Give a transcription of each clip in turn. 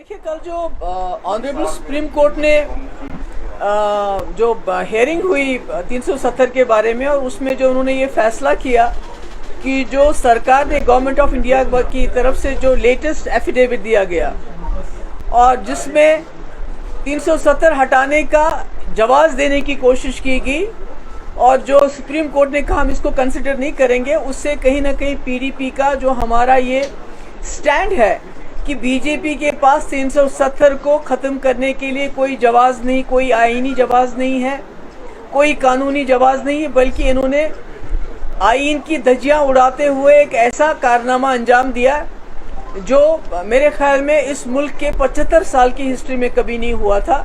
देखिए, कल जो ऑनरेबल सुप्रीम कोर्ट ने जो हेयरिंग हुई 370 के बारे में, और उसमें जो उन्होंने ये फैसला किया कि जो सरकार ने गवर्नमेंट ऑफ इंडिया की तरफ से जो लेटेस्ट एफिडेविट दिया गया और जिसमें 370 हटाने का जवाब देने की कोशिश की गई, और जो सुप्रीम कोर्ट ने कहा हम इसको कंसिडर नहीं करेंगे, उससे कहीं ना कहीं पीडीपी का जो हमारा ये स्टैंड है कि बीजेपी के पास 370 को ख़त्म करने के लिए कोई जवाब नहीं, कोई आईनी जवाब नहीं है, कोई कानूनी जवाब नहीं है, बल्कि इन्होंने आईन की धज्जियां उड़ाते हुए एक ऐसा कारनामा अंजाम दिया जो मेरे ख्याल में इस मुल्क के 75 साल की हिस्ट्री में कभी नहीं हुआ था।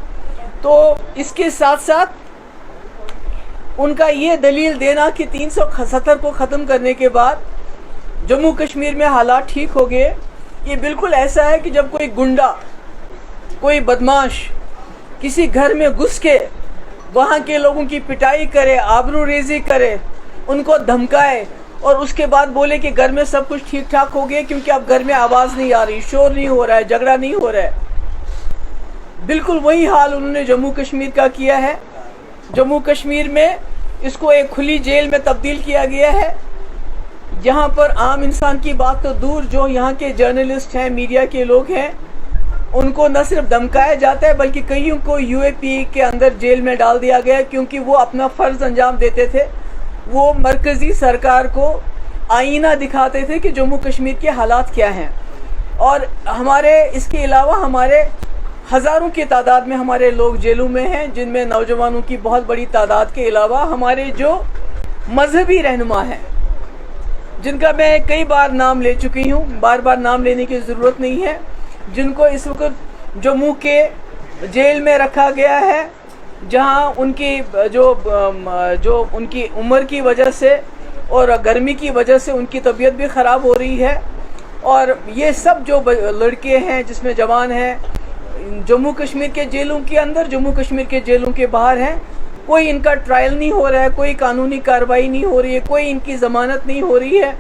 तो इसके साथ साथ उनका ये दलील देना कि 370 को ख़त्म करने के बाद जम्मू कश्मीर में हालात ठीक हो गए, ये बिल्कुल ऐसा है कि जब कोई गुंडा, कोई बदमाश किसी घर में घुस के वहाँ के लोगों की पिटाई करे, आबरूरेज़ी करे, उनको धमकाए और उसके बाद बोले कि घर में सब कुछ ठीक ठाक हो गया क्योंकि अब घर में आवाज़ नहीं आ रही, शोर नहीं हो रहा है, झगड़ा नहीं हो रहा है। बिल्कुल वही हाल उन्होंने जम्मू कश्मीर का किया है। जम्मू कश्मीर में इसको एक खुली जेल में तब्दील किया गया है, जहाँ पर आम इंसान की बात तो दूर, जो यहाँ के जर्नलिस्ट हैं, मीडिया के लोग हैं, उनको न सिर्फ धमकाया जाता है बल्कि कईयों को यूएपी के अंदर जेल में डाल दिया गया क्योंकि वो अपना फ़र्ज़ अंजाम देते थे। वो मरकज़ी सरकार को आईना दिखाते थे कि जम्मू कश्मीर के हालात क्या हैं। और हमारे इसके अलावा हमारे हज़ारों की तादाद में हमारे लोग जेलों में हैं, जिनमें नौजवानों की बहुत बड़ी तादाद के अलावा हमारे जो मजहबी रहनुमा हैं, जिनका मैं कई बार नाम ले चुकी हूँ, बार बार नाम लेने की ज़रूरत नहीं है, जिनको इस वक्त जम्मू के जेल में रखा गया है, जहाँ उनकी जो उनकी उम्र की वजह से और गर्मी की वजह से उनकी तबीयत भी ख़राब हो रही है। और ये सब जो लड़के हैं जिसमें जवान हैं, जम्मू कश्मीर के जेलों के अंदर, जम्मू कश्मीर के जेलों के बाहर हैं, कोई इनका ट्रायल नहीं हो रहा है, कोई कानूनी कार्रवाई नहीं हो रही है, कोई इनकी ज़मानत नहीं हो रही है,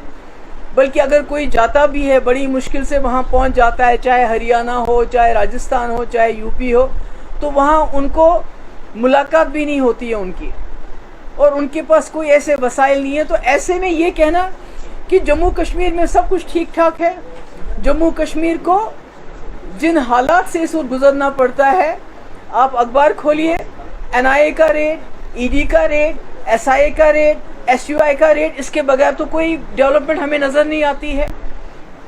बल्कि अगर कोई जाता भी है बड़ी मुश्किल से वहाँ पहुँच जाता है, चाहे हरियाणा हो, चाहे राजस्थान हो, चाहे यूपी हो, तो वहाँ उनको मुलाकात भी नहीं होती है उनकी, और उनके पास कोई ऐसे वसाइल नहीं है। तो ऐसे में ये कहना कि जम्मू कश्मीर में सब कुछ ठीक ठाक है, जम्मू कश्मीर को जिन हालात से इस वक्त गुजरना पड़ता है, आप अखबार खोलिए, एनआईए का रेड, ईडी का रेड, एसआईए का रेड, एसयूआई का रेड, इसके बगैर तो कोई डेवलपमेंट हमें नज़र नहीं आती है।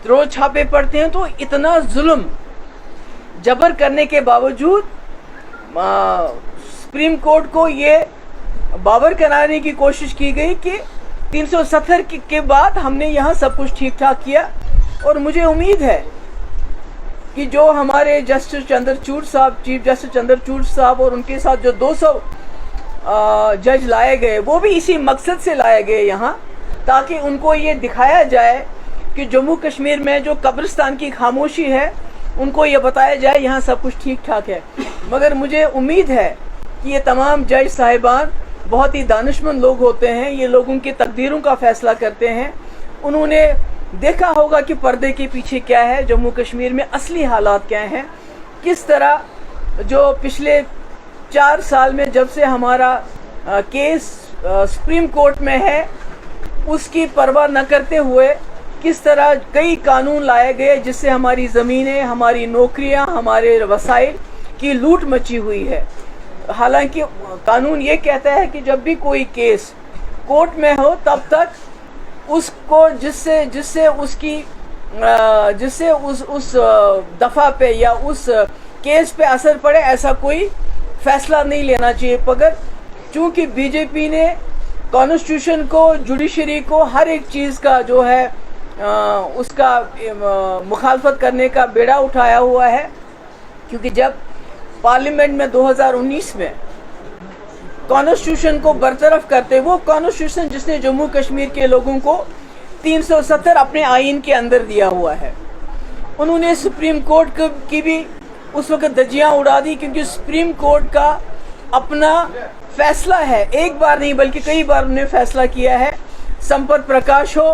रोज़ छापे पड़ते हैं। तो इतना जुल्म जबर करने के बावजूद सुप्रीम कोर्ट को ये बावर कराने की कोशिश की गई कि 370 के बाद हमने यहाँ सब कुछ ठीक ठाक किया। और मुझे उम्मीद है कि जो हमारे जस्टिस चंद्रचूड़ साहब, चीफ जस्टिस चंद्रचूड़ साहब, और उनके साथ जो 200 जज लाए गए, वो भी इसी मकसद से लाए गए यहाँ, ताकि उनको ये दिखाया जाए कि जम्मू कश्मीर में जो कब्रिस्तान की खामोशी है, उनको ये बताया जाए यहाँ सब कुछ ठीक ठाक है। मगर मुझे उम्मीद है कि ये तमाम जज साहिबान बहुत ही दानिशमंद लोग होते हैं, ये लोगों की तकदीरों का फ़ैसला करते हैं। उन्होंने देखा होगा कि पर्दे के पीछे क्या है, जम्मू कश्मीर में असली हालात क्या हैं, किस तरह जो पिछले 4 साल में जब से हमारा केस सुप्रीम कोर्ट में है, उसकी परवाह न करते हुए किस तरह कई कानून लाए गए जिससे हमारी ज़मीनें, हमारी नौकरियां, हमारे वसाइल की लूट मची हुई है। हालांकि कानून ये कहता है कि जब भी कोई केस कोर्ट में हो तब तक उसको जिससे उस दफ़ा पे या उस केस पे असर पड़े, ऐसा कोई फैसला नहीं लेना चाहिए। मगर चूँकि बीजेपी ने कॉन्स्टिट्यूशन को, जुडिशरी को, हर एक चीज़ का जो है उसका मुखालफत करने का बेड़ा उठाया हुआ है, क्योंकि जब पार्लियामेंट में 2019 में कॉन्स्टिट्यूशन को बरतरफ करते, वो कॉन्स्टिट्यूशन जिसने जम्मू कश्मीर के लोगों को 370 अपने आइन के अंदर दिया हुआ है, उन्होंने सुप्रीम कोर्ट की भी उस वक्त धज्जियां उड़ा दी, क्योंकि सुप्रीम कोर्ट का अपना फैसला है, एक बार नहीं बल्कि कई बार उन्होंने फैसला किया है। संपत प्रकाश हो,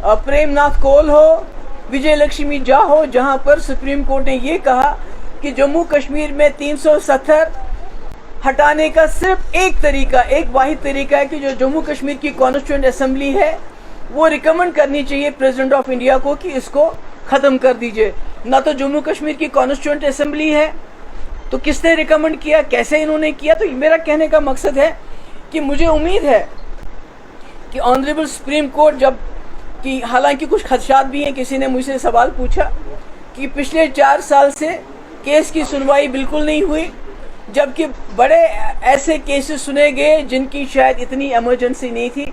प्रेमनाथ कौल हो, विजय लक्ष्मी जा हो, जहां पर सुप्रीम कोर्ट ने ये कहा कि जम्मू कश्मीर में 370 हटाने का सिर्फ एक तरीका, एक वाहिद तरीका है कि जो जम्मू कश्मीर की कॉन्स्टिट्यूएंट असेंबली है वो रिकमेंड करनी चाहिए प्रेसिडेंट ऑफ इंडिया को कि इसको ख़त्म कर दीजिए। ना तो जम्मू कश्मीर की कॉन्स्टिट्यूएंट असेंबली है, तो किसने रिकमेंड किया, कैसे इन्होंने किया। तो मेरा कहने का मकसद है कि मुझे उम्मीद है कि ऑनरेबल सुप्रीम कोर्ट जब कि हालांकि कुछ खदशात भी हैं, किसी ने मुझसे सवाल पूछा कि पिछले 4 साल से केस की सुनवाई बिल्कुल नहीं हुई, जबकि बड़े ऐसे केसेस सुने गए जिनकी शायद इतनी इमरजेंसी नहीं थी।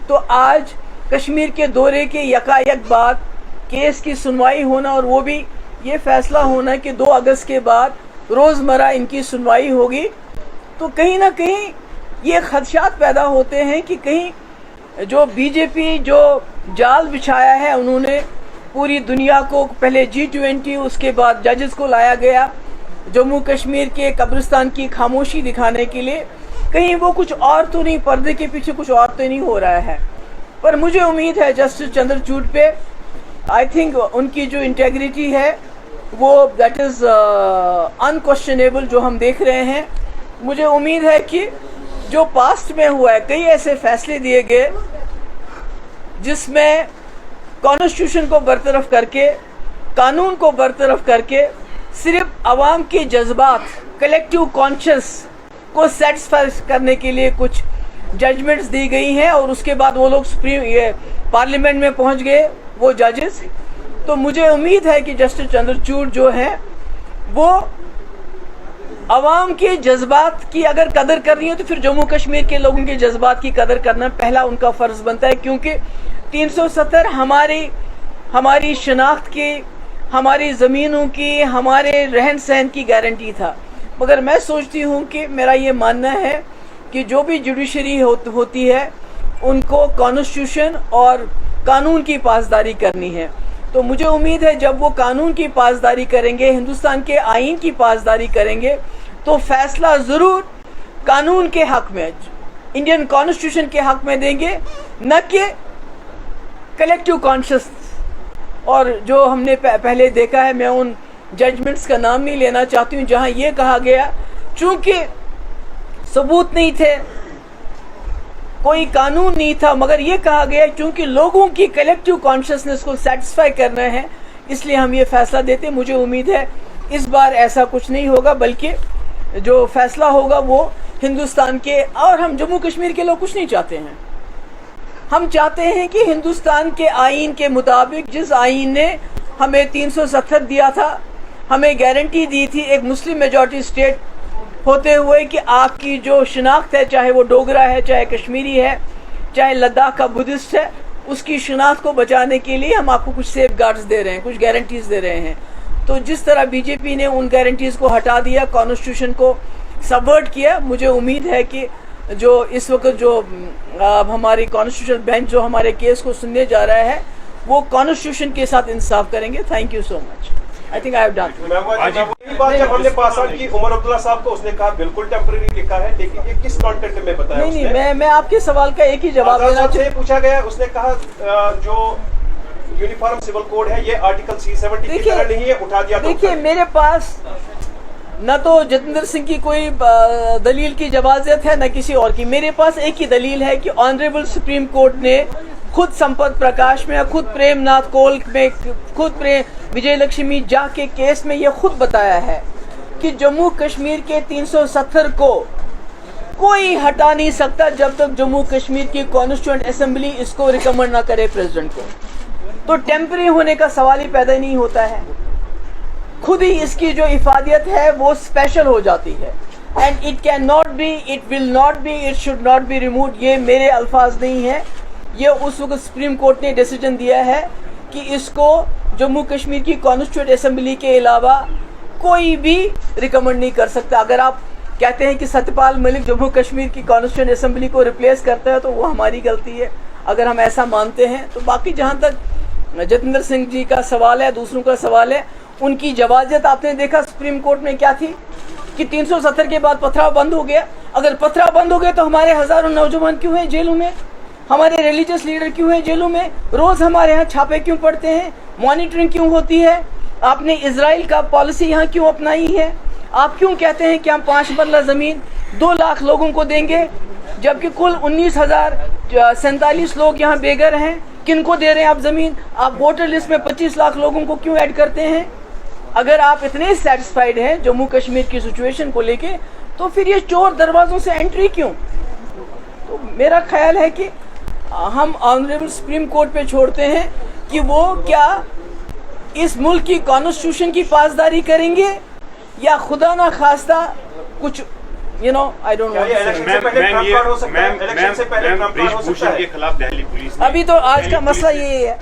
तो आज कश्मीर के दौरे के यकायक बाद केस की सुनवाई होना और वो भी ये फैसला होना कि 2 अगस्त के बाद रोज़मर्रा इनकी सुनवाई होगी, तो कहीं ना कहीं ये खदशात पैदा होते हैं कि कहीं जो बीजेपी जो जाल बिछाया है उन्होंने पूरी दुनिया को, पहले G20 उसके बाद जजेस को लाया गया जम्मू कश्मीर के कब्रिस्तान की खामोशी दिखाने के लिए, कहीं वो कुछ और तो नहीं, पर्दे के पीछे कुछ और तो नहीं हो रहा है। पर मुझे उम्मीद है जस्टिस चंद्रचूड़ पे, आई थिंक उनकी जो इंटेग्रिटी है वो दैट इज़ अनक्वेश्चनेबल जो हम देख रहे हैं। मुझे उम्मीद है कि जो पास्ट में हुआ है, कई ऐसे फैसले दिए गए जिसमें कॉन्स्टिट्यूशन को बरतरफ करके, कानून को बरतरफ करके सिर्फ आवाम के जज्बात, कलेक्टिव कॉन्शियस को सेटिस्फाई करने के लिए कुछ जजमेंट्स दी गई हैं और उसके बाद वो लोग पार्लियामेंट में पहुंच गए वो जजेस। तो मुझे उम्मीद है कि जस्टिस चंद्रचूड़ जो है वो अवाम के जज्बात की अगर कदर करनी हो तो फिर जम्मू कश्मीर के लोगों के जज्बात की कदर करना पहला उनका फ़र्ज़ बनता है, क्योंकि 370 हमारी शनाख्त की, हमारी ज़मीनों की, हमारे रहन सहन की गारंटी था। मगर मैं सोचती हूँ कि मेरा ये मानना है कि जो भी जुडिशरी होती है उनको कॉन्स्टिट्यूशन और कानून की पासदारी करनी है। तो मुझे उम्मीद है जब वो कानून की पासदारी करेंगे, हिंदुस्तान के आईन की पासदारी करेंगे, तो फैसला ज़रूर कानून के हक़ में, इंडियन कॉन्स्टिट्यूशन के हक़ में देंगे, न कि कलेक्टिव कॉन्शियस। और जो हमने पहले देखा है, मैं उन जजमेंट्स का नाम नहीं लेना चाहती हूँ जहाँ ये कहा गया चूँकि सबूत नहीं थे, कोई कानून नहीं था, मगर ये कहा गया क्योंकि लोगों की कलेक्टिव कॉन्शियसनेस को सेटिस्फाई करना है इसलिए हम ये फैसला देते। मुझे उम्मीद है इस बार ऐसा कुछ नहीं होगा, बल्कि जो फैसला होगा वो हिंदुस्तान के, और हम जम्मू कश्मीर के लोग कुछ नहीं चाहते हैं। हम चाहते हैं कि हिंदुस्तान के आईन के मुताबिक, जिस आईन ने हमें 370 दिया था, हमें गारंटी दी थी एक मुस्लिम मेजॉरिटी स्टेट होते हुए कि आपकी जो शिनाख्त है, चाहे वो डोगरा है, चाहे कश्मीरी है, चाहे लद्दाख का बुद्धिस्ट है, उसकी शिनाख्त को बचाने के लिए हम आपको कुछ सेफ गार्ड्स दे रहे हैं, कुछ गारंटीज़ दे रहे हैं। तो जिस तरह बीजेपी ने उन गारंटीज़ को हटा दिया, कॉन्स्टिट्यूशन को सबवर्ट किया, मुझे उम्मीद है कि जो इस वक्त जो हमारी कॉन्स्टिट्यूशन बेंच जो हमारे केस को सुनने जा रहा है वो कॉन्स्टिट्यूशन के साथ इंसाफ करेंगे। Thank you so much. I think I have done. जब हमने पास आउट की उमर अब्दुल्ला साहब को, उसने कहा बिल्कुल टेम्परेरी लिखा है, लेकिन ये किस कॉन्टेक्स्ट में बताया? नहीं, मैं आपके सवाल का एक ही जवाब देना चाहता हूं। पूछा गया, उसने कहा जो यूनिफॉर्म सिविल कोड है ये आर्टिकल 370 की तरह नहीं है, उठा दिया। देखिए, मेरे पास न तो जतेंद्र सिंह की कोई दलील की इजाजत है न किसी और की। मेरे पास एक ही दलील है कि ऑनरेबल सुप्रीम कोर्ट ने खुद संपत प्रकाश में, खुद प्रेमनाथ कोल में, खुद विजय लक्ष्मी जा के केस में ये खुद बताया है कि जम्मू कश्मीर के 370 को कोई हटा नहीं सकता जब तक जम्मू कश्मीर की कॉन्स्टिट्यूएंट असेंबली इसको रिकमेंड ना करे प्रेसिडेंट को। तो टेम्परेरी होने का सवाल ही पैदा नहीं होता है। खुद ही इसकी जो इफादियत है वो स्पेशल हो जाती है। And it can not be, it will not be, it should not be removed. ये मेरे अल्फाज नहीं है, ये उस वक्त सुप्रीम कोर्ट ने डिसीजन दिया है कि इसको जम्मू कश्मीर की कॉन्स्टिट्यूएंट असेंबली के अलावा कोई भी रिकमेंड नहीं कर सकता। अगर आप कहते हैं कि सत्यपाल मलिक जम्मू कश्मीर की कॉन्स्टिट्यूएंट असेंबली को रिप्लेस करता है तो वो हमारी गलती है, अगर हम ऐसा मानते हैं तो। बाकी जहाँ तक जतेंद्र सिंह जी का सवाल है, दूसरों का सवाल है, उनकी जवाजियत आपने देखा सुप्रीम कोर्ट में क्या थी कि 370 के बाद पथराव बंद हो गया। अगर पथराव बंद हो गया तो हमारे हज़ारों नौजवान क्यों हैं जेलों में, ہمارے ریلیجس لیڈر کیوں ہیں جیلوں میں, روز ہمارے یہاں چھاپے کیوں پڑتے ہیں, مانیٹرنگ کیوں ہوتی ہے, آپ نے اسرائیل کا پالیسی یہاں کیوں اپنائی ہے, آپ کیوں کہتے ہیں کہ ہم 5 مرلہ زمین 2 لاکھ لوگوں کو دیں گے, جبکہ کل 19,047 لوگ یہاں بے گھر ہیں, کن کو دے رہے ہیں آپ زمین, آپ ووٹر لسٹ میں 25 لاکھ لوگوں کو کیوں ایڈ کرتے ہیں؟ اگر آپ اتنے سیٹسفائیڈ ہیں جموں کشمیر کی سچویشن کو لے کے, تو پھر یہ چور دروازوں سے انٹری کیوں؟ تو میرا خیال ہے کہ ہم آنریبل سپریم کورٹ پہ چھوڑتے ہیں کہ وہ کیا اس ملک کی کانسٹیٹیوشن کی پاسداری کریں گے یا خدا نہ خواستہ کچھ I don't know. کے خلاف دہلی پولیس ابھی تو آج کا مسئلہ یہ ہے.